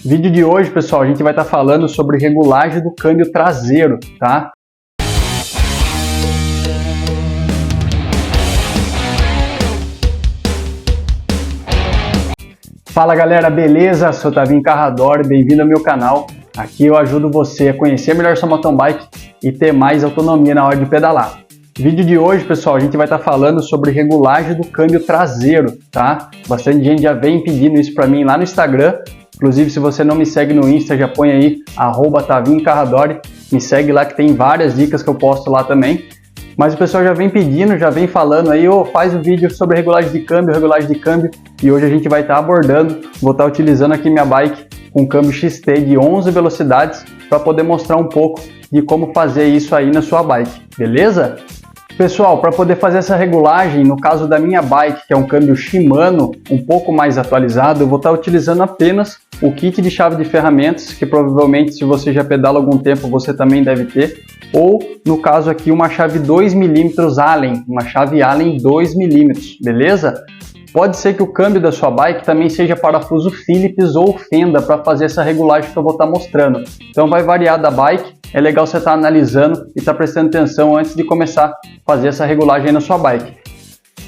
Vídeo de hoje, pessoal, a gente vai estar falando sobre regulagem do câmbio traseiro, tá? Fala galera, beleza? Sou Tavinho Carradori, bem-vindo ao meu canal. Aqui eu ajudo você a conhecer melhor sua mountain bike e ter mais autonomia na hora de pedalar. Vídeo de hoje, pessoal, a gente vai estar falando sobre regulagem do câmbio traseiro, tá? Bastante gente já vem pedindo isso para mim lá no Instagram. Inclusive, se você não me segue no Insta, já põe aí @TavinhoCarradori. Me segue lá que tem várias dicas que eu posto lá também. Mas o pessoal já vem pedindo, já vem falando aí, faz o vídeo sobre regulagem de câmbio. E hoje a gente vai estar abordando, vou estar utilizando aqui minha bike com câmbio XT de 11 velocidades para poder mostrar um pouco de como fazer isso aí na sua bike, beleza? Pessoal, para poder fazer essa regulagem, no caso da minha bike, que é um câmbio Shimano, um pouco mais atualizado, eu vou estar utilizando apenas o kit de chave de ferramentas, que provavelmente se você já pedala algum tempo, você também deve ter, ou no caso aqui uma chave 2mm Allen, uma chave Allen 2mm, beleza? Pode ser que o câmbio da sua bike também seja parafuso Phillips ou fenda para fazer essa regulagem que eu vou estar mostrando. Então vai variar da bike, é legal você estar analisando e estar prestando atenção antes de começar a fazer essa regulagem aí na sua bike.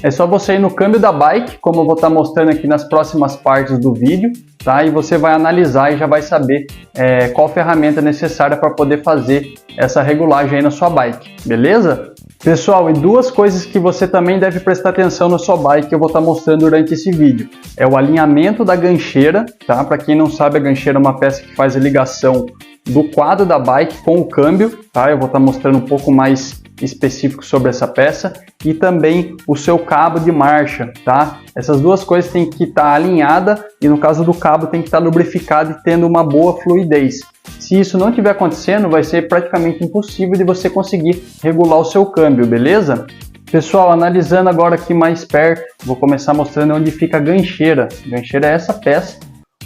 É só você ir no câmbio da bike, como eu vou estar mostrando aqui nas próximas partes do vídeo, tá? E você vai analisar e já vai saber qual ferramenta é necessária para poder fazer essa regulagem aí na sua bike, beleza? Pessoal, e duas coisas que você também deve prestar atenção na sua bike que eu vou estar mostrando durante esse vídeo. É o alinhamento da gancheira, tá? Para quem não sabe, a gancheira é uma peça que faz a ligação do quadro da bike com o câmbio, tá? Eu vou estar mostrando um pouco mais específico sobre essa peça e também o seu cabo de marcha, tá? Essas duas coisas têm que estar alinhadas e no caso do cabo tem que estar lubrificado e tendo uma boa fluidez. Se isso não estiver acontecendo, vai ser praticamente impossível de você conseguir regular o seu câmbio, beleza? Pessoal, analisando agora aqui mais perto, vou começar mostrando onde fica a gancheira. A gancheira é essa peça,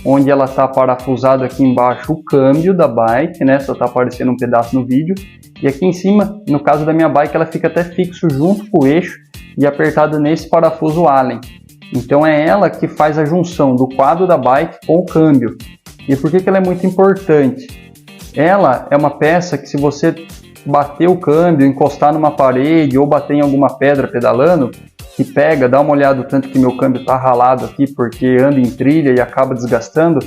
onde ela está parafusado aqui embaixo o câmbio da bike, né? Só está aparecendo um pedaço no vídeo. E aqui em cima, no caso da minha bike, ela fica até fixo junto com o eixo e apertada nesse parafuso Allen. Então é ela que faz a junção do quadro da bike com o câmbio. E por que ela é muito importante? Ela é uma peça que se você bater o câmbio, encostar numa parede ou bater em alguma pedra pedalando, que pega, dá uma olhada o tanto que meu câmbio está ralado aqui porque anda em trilha e acaba desgastando,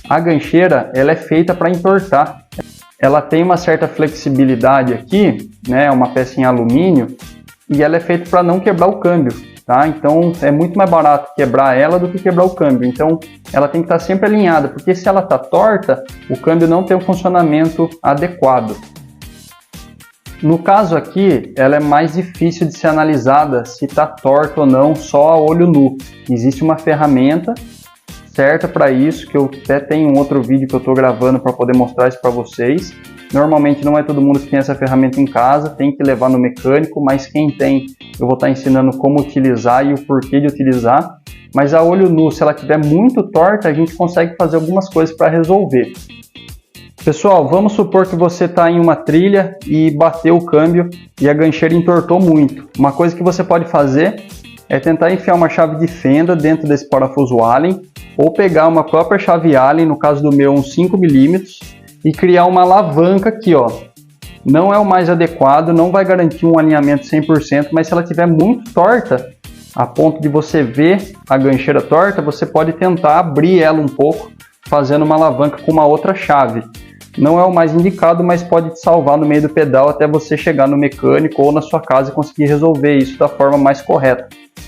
a gancheira ela é feita para entortar. Ela tem uma certa flexibilidade aqui, né, uma peça em alumínio, e ela é feita para não quebrar o câmbio, tá? Então é muito mais barato quebrar ela do que quebrar o câmbio. Então ela tem que estar sempre alinhada, porque se ela está torta, o câmbio não tem um funcionamento adequado. No caso aqui, ela é mais difícil de ser analisada se está torta ou não só a olho nu. Existe uma ferramenta certa para isso, que eu até tenho um outro vídeo que eu estou gravando para poder mostrar isso para vocês. Normalmente não é todo mundo que tem essa ferramenta em casa, tem que levar no mecânico, mas quem tem, eu vou estar ensinando como utilizar e o porquê de utilizar. Mas a olho nu, se ela estiver muito torta, a gente consegue fazer algumas coisas para resolver. Pessoal, vamos supor que você está em uma trilha e bateu o câmbio e a gancheira entortou muito. Uma coisa que você pode fazer é tentar enfiar uma chave de fenda dentro desse parafuso Allen ou pegar uma própria chave Allen, no caso do meu, uns 5mm, e criar uma alavanca aqui, ó. Não é o mais adequado, não vai garantir um alinhamento 100%, mas se ela estiver muito torta, a ponto de você ver a gancheira torta, você pode tentar abrir ela um pouco, fazendo uma alavanca com uma outra chave. Não é o mais indicado, mas pode te salvar no meio do pedal até você chegar no mecânico ou na sua casa e conseguir resolver isso da forma mais correta.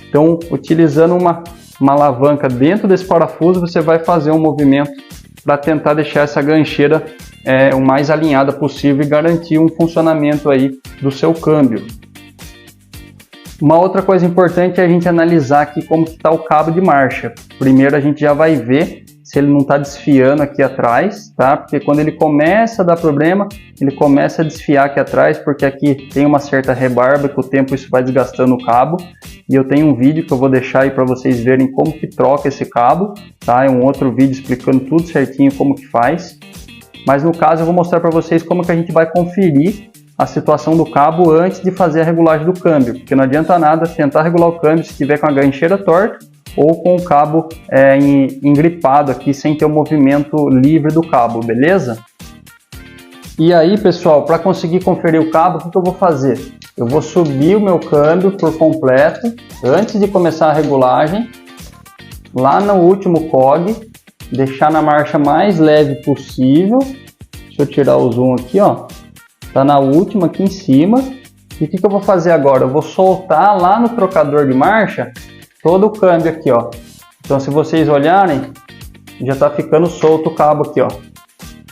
Então, utilizando uma alavanca dentro desse parafuso, você vai fazer um movimento para tentar deixar essa gancheira o mais alinhada possível e garantir um funcionamento aí do seu câmbio. Uma outra coisa importante é a gente analisar aqui como está o cabo de marcha. Primeiro a gente já vai ver se ele não está desfiando aqui atrás, tá? Porque quando ele começa a dar problema, ele começa a desfiar aqui atrás, porque aqui tem uma certa rebarba, com o tempo isso vai desgastando o cabo. E eu tenho um vídeo que eu vou deixar aí para vocês verem como que troca esse cabo, tá? É um outro vídeo explicando tudo certinho como que faz. Mas no caso eu vou mostrar para vocês como que a gente vai conferir a situação do cabo antes de fazer a regulagem do câmbio, porque não adianta nada tentar regular o câmbio se estiver com a gancheira torta ou com o cabo engripado aqui, sem ter o movimento livre do cabo, beleza? E aí, pessoal, para conseguir conferir o cabo, o que eu vou fazer? Eu vou subir o meu câmbio por completo, antes de começar a regulagem, lá no último cog, deixar na marcha mais leve possível. Deixa eu tirar o zoom aqui, ó. Tá na última aqui em cima. E o que eu vou fazer agora? Eu vou soltar lá no trocador de marcha todo o câmbio aqui, ó. Então, se vocês olharem, já tá ficando solto o cabo aqui, ó.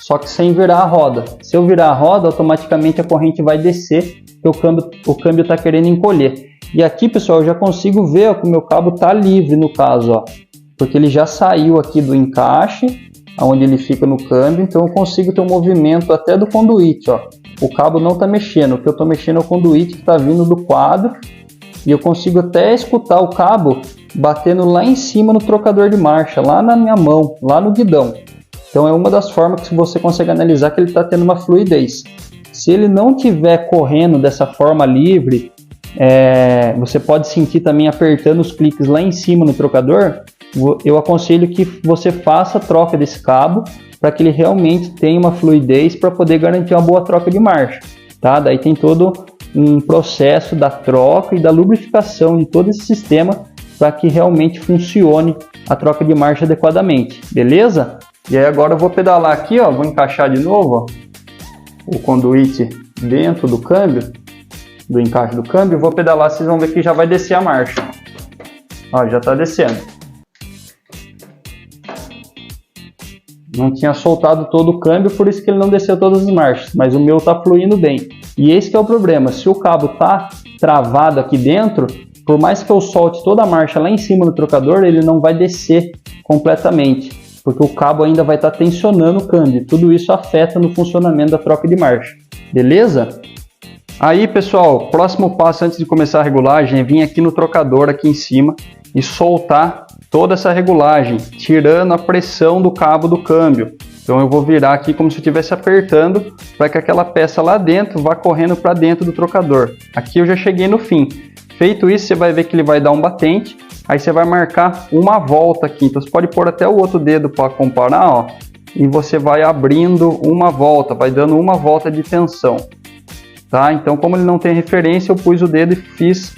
Só que sem virar a roda. Se eu virar a roda, automaticamente a corrente vai descer, porque o câmbio tá querendo encolher. E aqui, pessoal, eu já consigo ver, ó, que o meu cabo tá livre no caso, ó. Porque ele já saiu aqui do encaixe, onde ele fica no câmbio, então eu consigo ter um movimento até do conduíte, ó. O cabo não está mexendo, o que eu estou mexendo é o conduíte que está vindo do quadro, e eu consigo até escutar o cabo batendo lá em cima no trocador de marcha, lá na minha mão, lá no guidão. Então é uma das formas que você consegue analisar que ele está tendo uma fluidez. Se ele não estiver correndo dessa forma livre, você pode sentir também apertando os cliques lá em cima no trocador. Eu aconselho que você faça a troca desse cabo para que ele realmente tenha uma fluidez para poder garantir uma boa troca de marcha, tá? Daí tem todo um processo da troca e da lubrificação de todo esse sistema para que realmente funcione a troca de marcha adequadamente, beleza? E aí agora eu vou pedalar aqui, ó, vou encaixar de novo, ó, o conduíte dentro do câmbio, do encaixe do câmbio, vou pedalar, vocês vão ver que já vai descer a marcha. Ó, já está descendo. Não tinha soltado todo o câmbio, por isso que ele não desceu todas as marchas, mas o meu está fluindo bem. E esse que é o problema, se o cabo está travado aqui dentro, por mais que eu solte toda a marcha lá em cima no trocador, ele não vai descer completamente, porque o cabo ainda vai estar tensionando o câmbio. Tudo isso afeta no funcionamento da troca de marcha, beleza? Aí, pessoal, próximo passo antes de começar a regulagem é vir aqui no trocador aqui em cima e soltar toda essa regulagem, tirando a pressão do cabo do câmbio. Então eu vou virar aqui como se eu estivesse apertando para que aquela peça lá dentro vá correndo para dentro do trocador. Aqui eu já cheguei no fim. Feito isso, você vai ver que ele vai dar um batente, aí você vai marcar uma volta aqui. Então você pode pôr até o outro dedo para comparar, ó, e você vai abrindo uma volta, vai dando uma volta de tensão. Tá? Então, como ele não tem referência, eu pus o dedo e fiz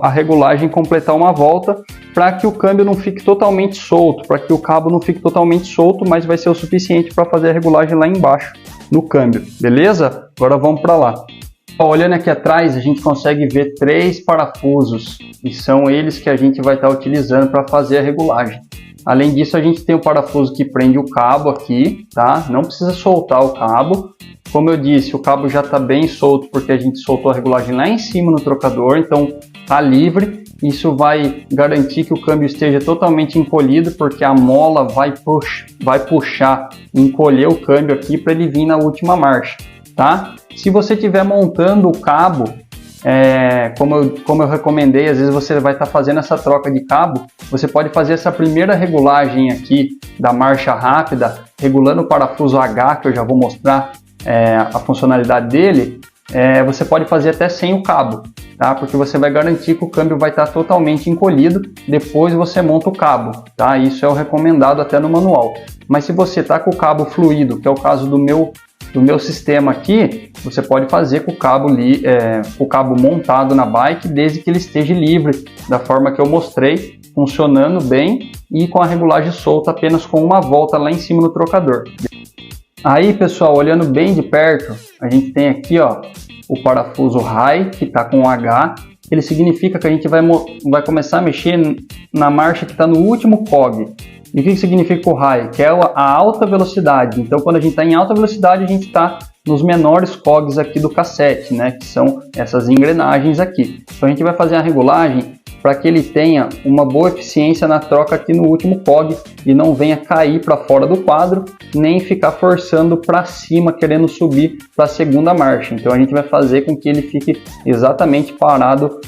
a regulagem completar uma volta para que o câmbio não fique totalmente solto, para que o cabo não fique totalmente solto, mas vai ser o suficiente para fazer a regulagem lá embaixo no câmbio, beleza? Agora vamos para lá. Olhando aqui atrás, a gente consegue ver 3 parafusos e são eles que a gente vai estar utilizando para fazer a regulagem. Além disso, a gente tem o parafuso que prende o cabo aqui, tá? Não precisa soltar o cabo. Como eu disse, o cabo já está bem solto porque a gente soltou a regulagem lá em cima no trocador, então está livre. Isso vai garantir que o câmbio esteja totalmente encolhido, porque a mola vai puxar, encolher o câmbio aqui para ele vir na última marcha, tá? Se você estiver montando o cabo, como eu recomendei, às vezes você vai estar fazendo essa troca de cabo, você pode fazer essa primeira regulagem aqui da marcha rápida, regulando o parafuso H, que eu já vou mostrar a funcionalidade dele. Você pode fazer até sem o cabo, tá? Porque você vai garantir que o câmbio vai estar totalmente encolhido, depois você monta o cabo, tá? Isso é o recomendado até no manual. Mas se você está com o cabo fluido, que é o caso do meu sistema aqui, você pode fazer com o cabo montado na bike, desde que ele esteja livre, da forma que eu mostrei, funcionando bem e com a regulagem solta apenas com uma volta lá em cima no trocador. Aí, pessoal, olhando bem de perto, a gente tem aqui, ó, o parafuso high, que está com H. Ele significa que a gente vai começar a mexer na marcha que está no último cog. E o que significa o high? Que é a alta velocidade. Então, quando a gente está em alta velocidade, a gente está nos menores cogs aqui do cassete, né? Que são essas engrenagens aqui. Então, a gente vai fazer a regulagem para que ele tenha uma boa eficiência na troca aqui no último cog e não venha cair para fora do quadro, nem ficar forçando para cima, querendo subir para a segunda marcha. Então, a gente vai fazer com que ele fique exatamente parado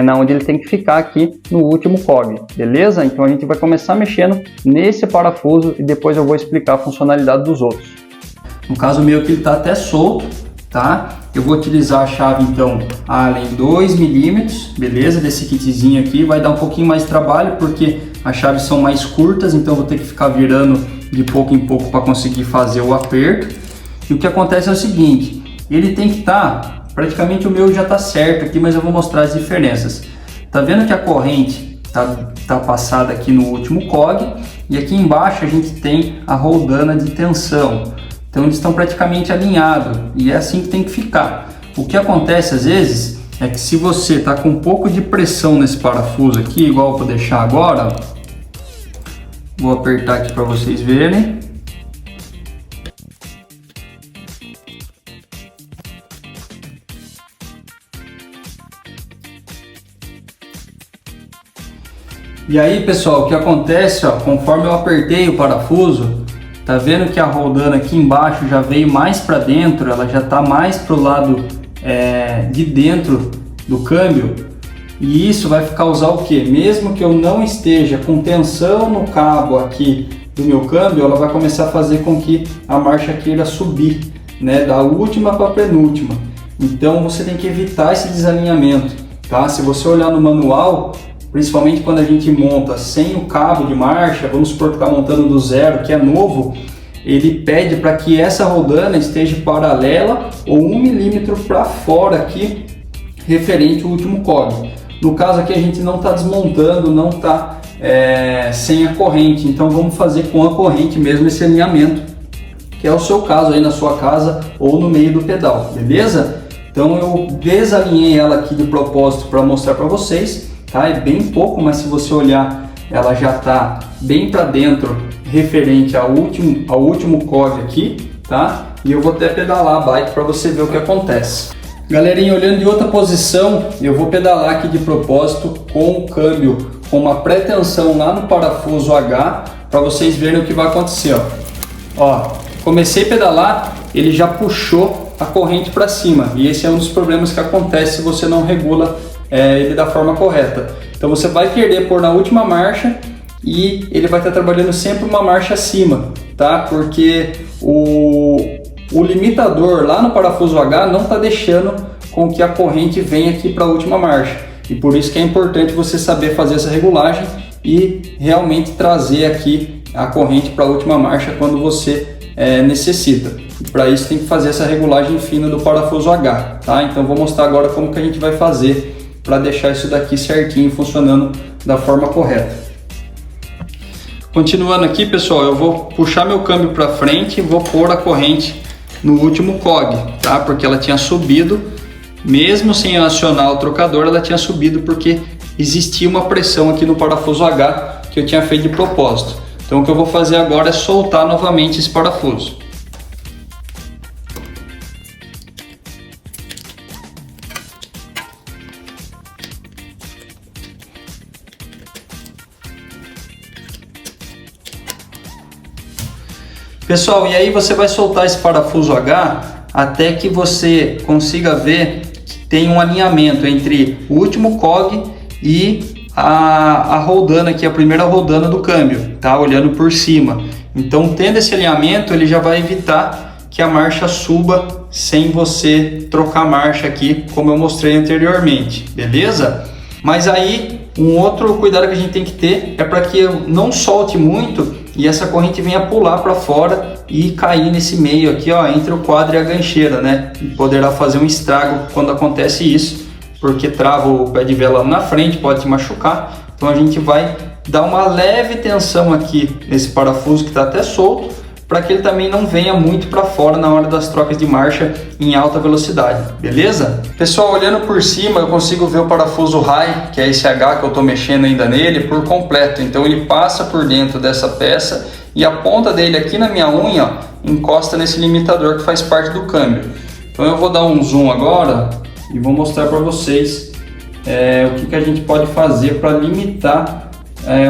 na onde ele tem que ficar aqui no último cog, beleza? Então, a gente vai começar mexendo nesse parafuso e depois eu vou explicar a funcionalidade dos outros. No caso meu aqui ele está até solto, tá? Eu vou utilizar a chave então Allen 2 milímetros, beleza? Desse kitzinho aqui, vai dar um pouquinho mais de trabalho porque as chaves são mais curtas, então eu vou ter que ficar virando de pouco em pouco para conseguir fazer o aperto. E o que acontece é o seguinte, ele tem que estar, praticamente o meu já está certo aqui, mas eu vou mostrar as diferenças. Tá vendo que a corrente tá passada aqui no último cog e aqui embaixo a gente tem a roldana de tensão. Então eles estão praticamente alinhados e é assim que tem que ficar. O que acontece às vezes é que se você está com um pouco de pressão nesse parafuso aqui, igual eu vou deixar agora, vou apertar aqui para vocês verem. E aí pessoal, o que acontece, ó, conforme eu apertei o parafuso, tá vendo que a roldana aqui embaixo já veio mais para dentro, ela já está mais pro lado de dentro do câmbio, e isso vai causar o que? Mesmo que eu não esteja com tensão no cabo aqui do meu câmbio, ela vai começar a fazer com que a marcha queira subir, né, da última para a penúltima. Então você tem que evitar esse desalinhamento, tá? Se você olhar no manual, principalmente quando a gente monta sem o cabo de marcha, vamos supor que está montando do zero, que é novo, ele pede para que essa roldana esteja paralela ou 1 milímetro para fora aqui, referente ao último cog. No caso aqui a gente não está desmontando, não está sem a corrente, então vamos fazer com a corrente mesmo esse alinhamento, que é o seu caso aí na sua casa ou no meio do pedal, beleza? Então eu desalinhei ela aqui de propósito para mostrar para vocês. Tá? É bem pouco, mas se você olhar, ela já está bem para dentro, referente ao último cog aqui, tá? E eu vou até pedalar a bike para você ver o que acontece. Galerinha, olhando de outra posição, eu vou pedalar aqui de propósito com o câmbio, com uma pré-tensão lá no parafuso H, para vocês verem o que vai acontecer. Ó, comecei a pedalar, ele já puxou a corrente para cima, e esse é um dos problemas que acontece se você não regula ele da forma correta. Então você vai querer pôr na última marcha e ele vai estar trabalhando sempre uma marcha acima, tá? Porque o limitador lá no parafuso H não está deixando com que a corrente venha aqui para a última marcha. E por isso que é importante você saber fazer essa regulagem e realmente trazer aqui a corrente para a última marcha quando você necessita. Para isso tem que fazer essa regulagem fina do parafuso H, tá? Então vou mostrar agora como que a gente vai fazer para deixar isso daqui certinho, funcionando da forma correta. Continuando aqui, pessoal, eu vou puxar meu câmbio para frente e vou pôr a corrente no último cog, tá? Porque ela tinha subido, mesmo sem acionar o trocador, ela tinha subido porque existia uma pressão aqui no parafuso H que eu tinha feito de propósito. Então o que eu vou fazer agora é soltar novamente esse parafuso. Pessoal, e aí você vai soltar esse parafuso H até que você consiga ver que tem um alinhamento entre o último cog e a roldana aqui, a primeira roldana do câmbio, tá? Olhando por cima. Então, tendo esse alinhamento, ele já vai evitar que a marcha suba sem você trocar a marcha aqui, como eu mostrei anteriormente, beleza? Mas aí, um outro cuidado que a gente tem que ter é para que eu não solte muito e essa corrente venha pular para fora e cair nesse meio aqui, ó, entre o quadro e a gancheira, né? E poderá fazer um estrago quando acontece isso, porque trava o pé de vela na frente, pode te machucar. Então a gente vai dar uma leve tensão aqui nesse parafuso que está até solto, para que ele também não venha muito para fora na hora das trocas de marcha em alta velocidade, beleza? Pessoal, olhando por cima eu consigo ver o parafuso high, que é esse H que eu estou mexendo ainda nele, por completo. Então ele passa por dentro dessa peça e a ponta dele aqui na minha unha, ó, encosta nesse limitador que faz parte do câmbio. Então eu vou dar um zoom agora e vou mostrar para vocês o que a gente pode fazer para limitar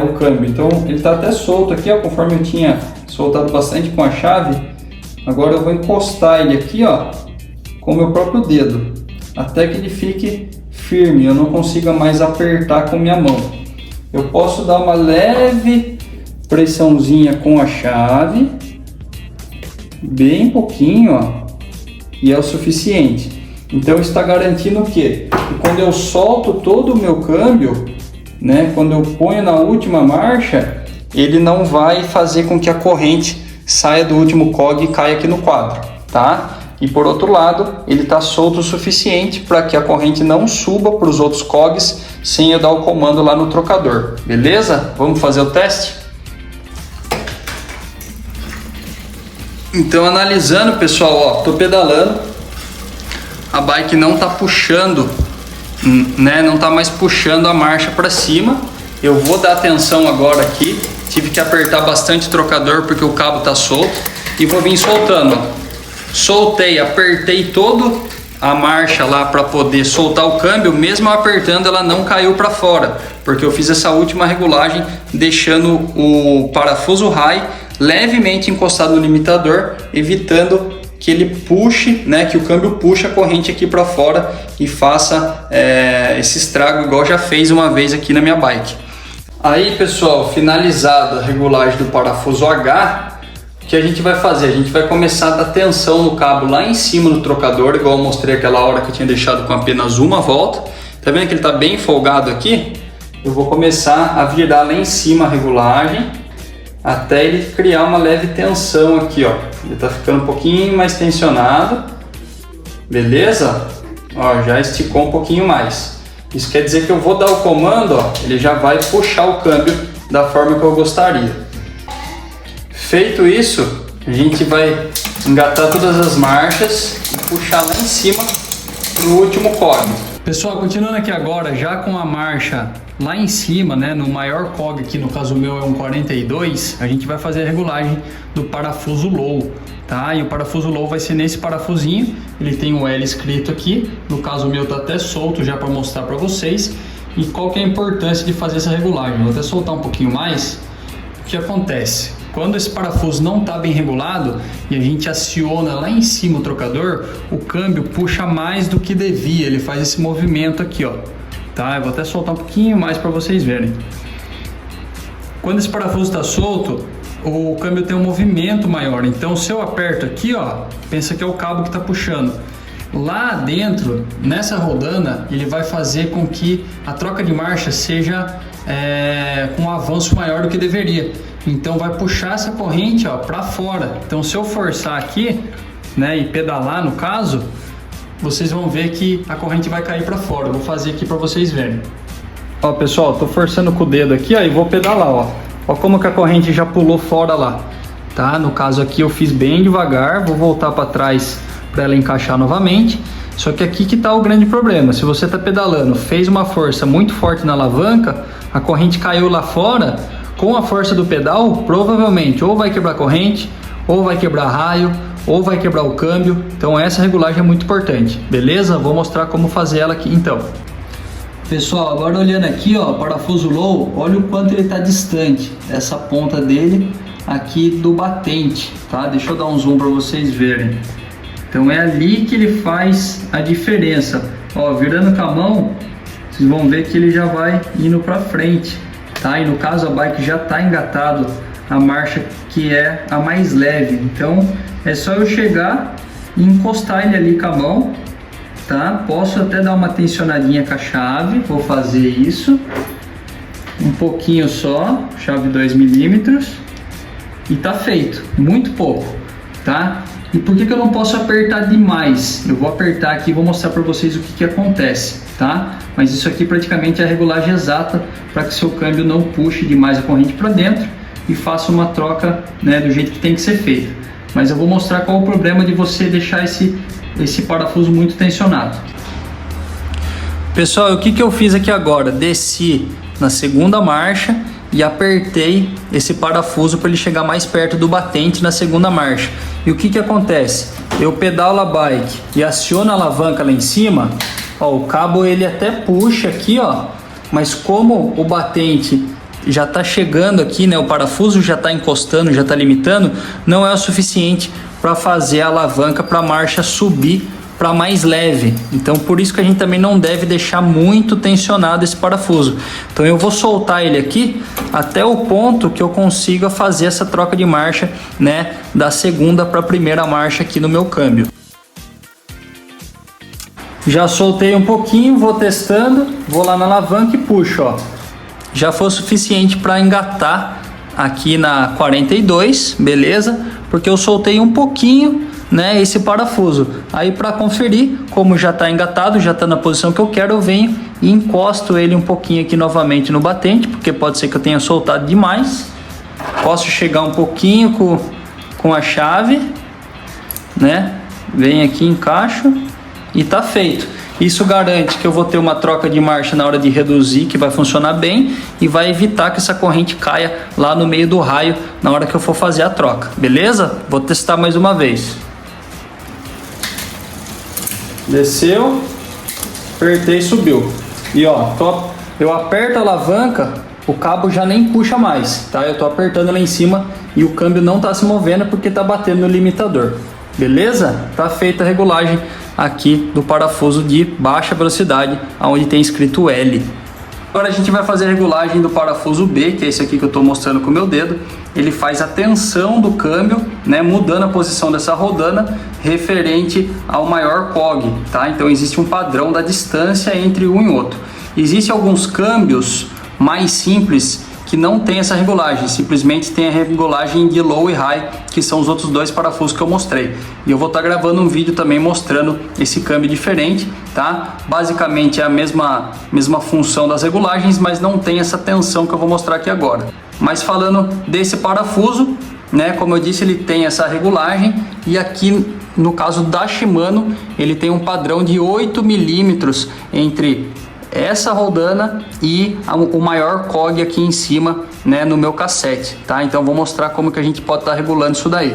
o câmbio. Então ele está até solto aqui, ó, conforme eu tinha soltado bastante com a chave. Agora eu vou encostar ele aqui, ó, com o meu próprio dedo, até que ele fique firme, eu não consiga mais apertar com minha mão. Eu posso dar uma leve pressãozinha com a chave, bem pouquinho, ó, e é o suficiente. Então está garantindo o quê? Que quando eu solto todo o meu câmbio, né, quando eu ponho na última marcha, ele não vai fazer com que a corrente saia do último cog e caia aqui no quadro, tá? E por outro lado, ele está solto o suficiente para que a corrente não suba para os outros cogs sem eu dar o comando lá no trocador, beleza? Vamos fazer o teste? Então, analisando, pessoal, ó, tô pedalando, a bike não tá puxando, né? Não tá mais puxando a marcha para cima. Eu vou dar atenção agora aqui. Tive que apertar bastante o trocador porque o cabo tá solto e vou vir soltando, ó. Soltei, apertei todo a marcha lá para poder soltar o câmbio, mesmo apertando ela não caiu para fora, porque eu fiz essa última regulagem deixando o parafuso high levemente encostado no limitador, evitando que ele puxe, né, que o câmbio puxe a corrente aqui para fora e faça esse estrago igual já fez uma vez aqui na minha bike. Aí, pessoal, finalizada a regulagem do parafuso H, o que a gente vai fazer? A gente vai começar a dar tensão no cabo lá em cima do trocador, igual eu mostrei aquela hora que eu tinha deixado com apenas uma volta. Tá vendo que ele tá bem folgado aqui? Eu vou começar a virar lá em cima a regulagem até ele criar uma leve tensão aqui, ó. Ele tá ficando um pouquinho mais tensionado, beleza? Ó, já esticou um pouquinho mais. Isso quer dizer que eu vou dar o comando, ó, ele já vai puxar o câmbio da forma que eu gostaria. Feito isso, a gente vai engatar todas as marchas e puxar lá em cima para o último cog. Pessoal, continuando aqui agora, já com a marcha lá em cima, né, no maior cog aqui, no caso meu é um 42, a gente vai fazer a regulagem do parafuso low, tá? E o parafuso low vai ser nesse parafusinho, ele tem um L escrito aqui, no caso meu tá até solto já para mostrar para vocês. E qual que é a importância de fazer essa regulagem? Vou até soltar um pouquinho mais. O que acontece? Quando esse parafuso não está bem regulado e a gente aciona lá em cima o trocador, o câmbio puxa mais do que devia, ele faz esse movimento aqui, ó, tá? Eu vou até soltar um pouquinho mais para vocês verem. Quando esse parafuso está solto, o câmbio tem um movimento maior, então se eu aperto aqui, ó, pensa que é o cabo que está puxando. Lá dentro, nessa rodana, ele vai fazer com que a troca de marcha seja com um avanço maior do que deveria. Então vai puxar essa corrente, ó, para fora. Então se eu forçar aqui, né, e pedalar no caso, vocês vão ver que a corrente vai cair para fora. Eu vou fazer aqui para vocês verem. Ó, pessoal, tô forçando com o dedo aqui, ó, e vou pedalar, ó. Ó como que a corrente já pulou fora lá, tá? No caso aqui eu fiz bem devagar, vou voltar para trás para ela encaixar novamente. Só que aqui que tá o grande problema. Se você tá pedalando, fez uma força muito forte na alavanca, a corrente caiu lá fora, com a força do pedal, provavelmente ou vai quebrar a corrente, ou vai quebrar raio, ou vai quebrar o câmbio. Então essa regulagem é muito importante, beleza? Vou mostrar como fazer ela aqui então. Pessoal, agora olhando aqui, ó, parafuso low, olha o quanto ele está distante, essa ponta dele aqui do batente, tá? Deixa eu dar um zoom para vocês verem. Então é ali que ele faz a diferença. Ó, virando com a mão, vocês vão ver que ele já vai indo para frente, tá? E no caso a bike já está engatado a marcha que é a mais leve. Então é só eu chegar e encostar ele ali com a mão, tá? Posso até dar uma tensionadinha com a chave, vou fazer isso. Um pouquinho só, chave 2 milímetros. E tá feito, muito pouco, tá? E por que eu não posso apertar demais? Eu vou apertar aqui e vou mostrar para vocês o que acontece, tá? Mas isso aqui praticamente é a regulagem exata para que seu câmbio não puxe demais a corrente para dentro e faça uma troca, né, do jeito que tem que ser feita. Mas eu vou mostrar qual o problema de você deixar esse parafuso muito tensionado. Pessoal, o que eu fiz aqui agora? Desci na segunda marcha e apertei esse parafuso para ele chegar mais perto do batente na segunda marcha. E o que acontece? Eu pedalo a bike e aciono a alavanca lá em cima, ó, o cabo ele até puxa aqui, ó, mas como o batente já está chegando aqui, né, o parafuso já está encostando, já está limitando, não é o suficiente para fazer a alavanca para a marcha subir para mais leve. Então por isso que a gente também não deve deixar muito tensionado esse parafuso. Então eu vou soltar ele aqui até o ponto que eu consiga fazer essa troca de marcha, né, da segunda para a primeira marcha aqui no meu câmbio. Já soltei um pouquinho, vou testando, vou lá na alavanca e puxo, ó. Já foi suficiente para engatar aqui na 42, beleza? Porque eu soltei um pouquinho, né, esse parafuso. Aí para conferir, como já está engatado, já está na posição que eu quero, eu venho e encosto ele um pouquinho aqui novamente no batente, porque pode ser que eu tenha soltado demais. Posso chegar um pouquinho com a chave, né? Venho aqui, encaixo e tá feito. Isso garante que eu vou ter uma troca de marcha na hora de reduzir, que vai funcionar bem e vai evitar que essa corrente caia lá no meio do raio na hora que eu for fazer a troca, beleza? Vou testar mais uma vez. Desceu, apertei e subiu. E ó, eu aperto a alavanca, o cabo já nem puxa mais, tá? Eu tô apertando lá em cima e o câmbio não tá se movendo porque tá batendo no limitador. Beleza? Tá feita a regulagem aqui do parafuso de baixa velocidade, onde tem escrito L. Agora a gente vai fazer a regulagem do parafuso B, que é esse aqui que eu estou mostrando com o meu dedo. Ele faz a tensão do câmbio, né, mudando a posição dessa rodana referente ao maior COG, tá? Então existe um padrão da distância entre um e outro. Existem alguns câmbios mais simples que não tem essa regulagem, simplesmente tem a regulagem de low e high, que são os outros dois parafusos que eu mostrei. E eu vou estar gravando um vídeo também mostrando esse câmbio diferente, tá? Basicamente é a mesma função das regulagens, mas não tem essa tensão que eu vou mostrar aqui agora. Mas falando desse parafuso, né, como eu disse, ele tem essa regulagem e aqui no caso da Shimano, ele tem um padrão de 8 milímetros entre essa rodana e o maior COG aqui em cima, né, no meu cassete, tá? Então vou mostrar como que a gente pode estar regulando isso daí.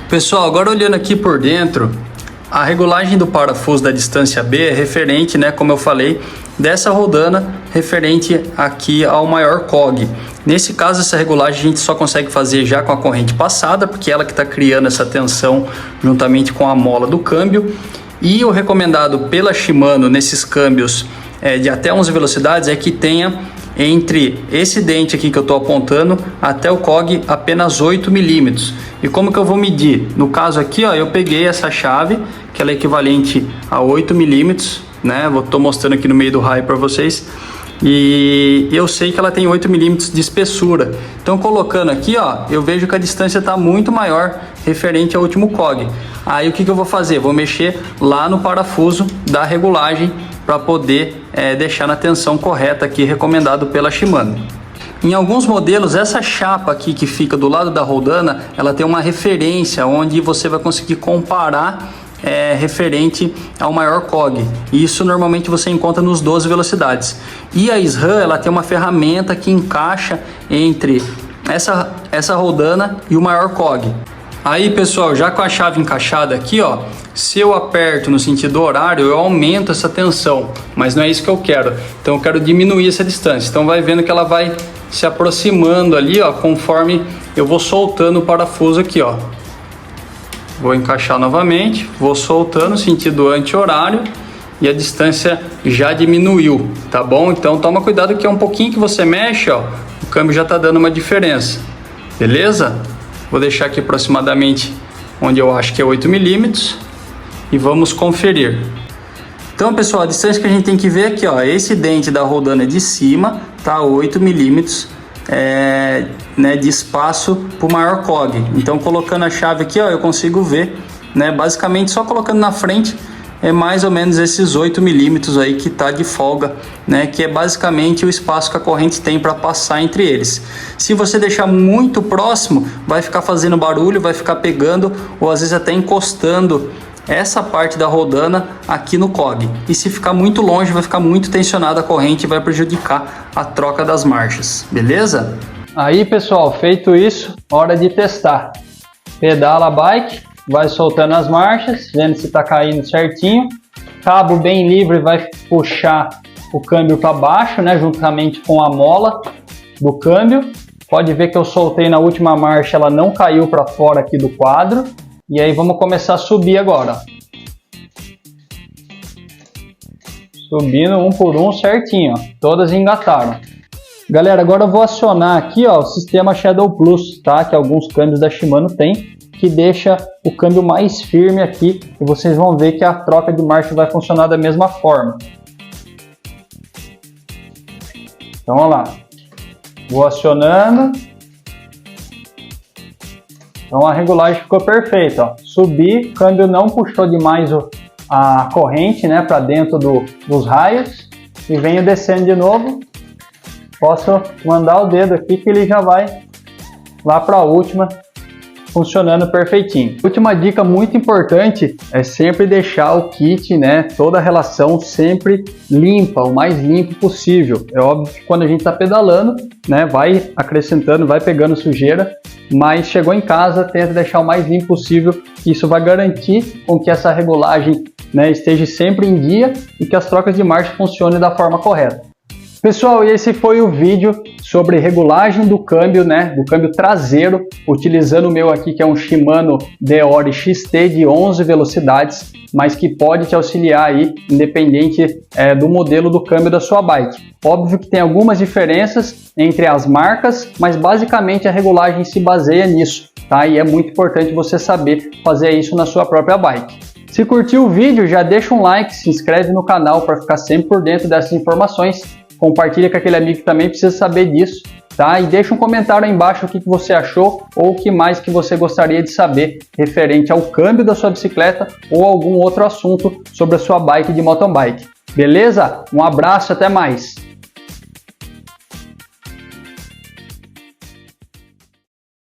Pessoal, agora olhando aqui por dentro, a regulagem do parafuso da distância B é referente, né, como eu falei, dessa rodana referente aqui ao maior COG. Nesse caso, essa regulagem a gente só consegue fazer já com a corrente passada, porque ela que está criando essa tensão juntamente com a mola do câmbio. E o recomendado pela Shimano nesses câmbios de até 11 velocidades é que tenha entre esse dente aqui que eu estou apontando até o COG apenas 8 milímetros. E como que eu vou medir? No caso aqui, ó, eu peguei essa chave, que ela é equivalente a 8 milímetros, né? Estou mostrando aqui no meio do raio para vocês. E eu sei que ela tem 8 milímetros de espessura. Então colocando aqui, ó, eu vejo que a distância está muito maior referente ao último COG. Aí o que eu vou fazer? Vou mexer lá no parafuso da regulagem para poder deixar na tensão correta aqui, recomendado pela Shimano. Em alguns modelos, essa chapa aqui que fica do lado da rodana, ela tem uma referência onde você vai conseguir comparar referente ao maior COG. Isso normalmente você encontra nos 12 velocidades. E a SRAM, ela tem uma ferramenta que encaixa entre essa rodana e o maior COG. Aí, pessoal, já com a chave encaixada aqui, ó, se eu aperto no sentido horário, eu aumento essa tensão, mas não é isso que eu quero. Então eu quero diminuir essa distância. Então vai vendo que ela vai se aproximando ali, ó, conforme eu vou soltando o parafuso aqui, ó. Vou encaixar novamente, vou soltando no sentido anti-horário e a distância já diminuiu, tá bom? Então toma cuidado que é um pouquinho que você mexe, ó, o câmbio já tá dando uma diferença, beleza? Vou deixar aqui aproximadamente onde eu acho que é 8 milímetros e vamos conferir. Então, pessoal, a distância que a gente tem que ver aqui, ó, esse dente da rodana de cima tá 8 milímetros né, de espaço para o maior COG. Então, colocando a chave aqui, ó, eu consigo ver, né, basicamente só colocando na frente é mais ou menos esses 8 milímetros aí que tá de folga, né, que é basicamente o espaço que a corrente tem para passar entre eles. Se você deixar muito próximo, vai ficar fazendo barulho, vai ficar pegando ou às vezes até encostando essa parte da rodana aqui no COG. E se ficar muito longe, vai ficar muito tensionada a corrente e vai prejudicar a troca das marchas, beleza? Aí, pessoal, feito isso, hora de testar. Pedala a bike, vai soltando as marchas, vendo se está caindo certinho. Cabo bem livre vai puxar o câmbio para baixo, né, juntamente com a mola do câmbio. Pode ver que eu soltei na última marcha, ela não caiu para fora aqui do quadro. E aí vamos começar a subir agora. Subindo um por um certinho, ó. Todas engataram. Galera, agora eu vou acionar aqui, ó, o sistema Shadow Plus, tá? Que alguns câmbios da Shimano tem. que deixa o câmbio mais firme aqui e vocês vão ver que a troca de marcha vai funcionar da mesma forma. Então, vamos lá. Vou acionando. Então, a regulagem ficou perfeita. Ó. Subi, o câmbio não puxou demais a corrente, né, para dentro dos raios. E venho descendo de novo. Posso mandar o dedo aqui que ele já vai lá para a última, funcionando perfeitinho. Última dica muito importante é sempre deixar o kit, né, toda a relação sempre limpa, o mais limpo possível. É óbvio que quando a gente está pedalando, né, vai acrescentando, vai pegando sujeira, mas chegou em casa, tenta deixar o mais limpo possível. Isso vai garantir com que essa regulagem, né, esteja sempre em dia e que as trocas de marcha funcionem da forma correta. Pessoal, esse foi o vídeo sobre regulagem do câmbio, né, do câmbio traseiro, utilizando o meu aqui que é um Shimano Deore XT de 11 velocidades, mas que pode te auxiliar aí, independente do modelo do câmbio da sua bike. Óbvio que tem algumas diferenças entre as marcas, mas basicamente a regulagem se baseia nisso, tá? E é muito importante você saber fazer isso na sua própria bike. Se curtiu o vídeo, já deixa um like, se inscreve no canal para ficar sempre por dentro dessas informações. Compartilha com aquele amigo que também precisa saber disso, tá? E deixa um comentário aí embaixo o que você achou ou o que mais que você gostaria de saber referente ao câmbio da sua bicicleta ou algum outro assunto sobre a sua bike de mountain bike. Beleza? Um abraço, até mais!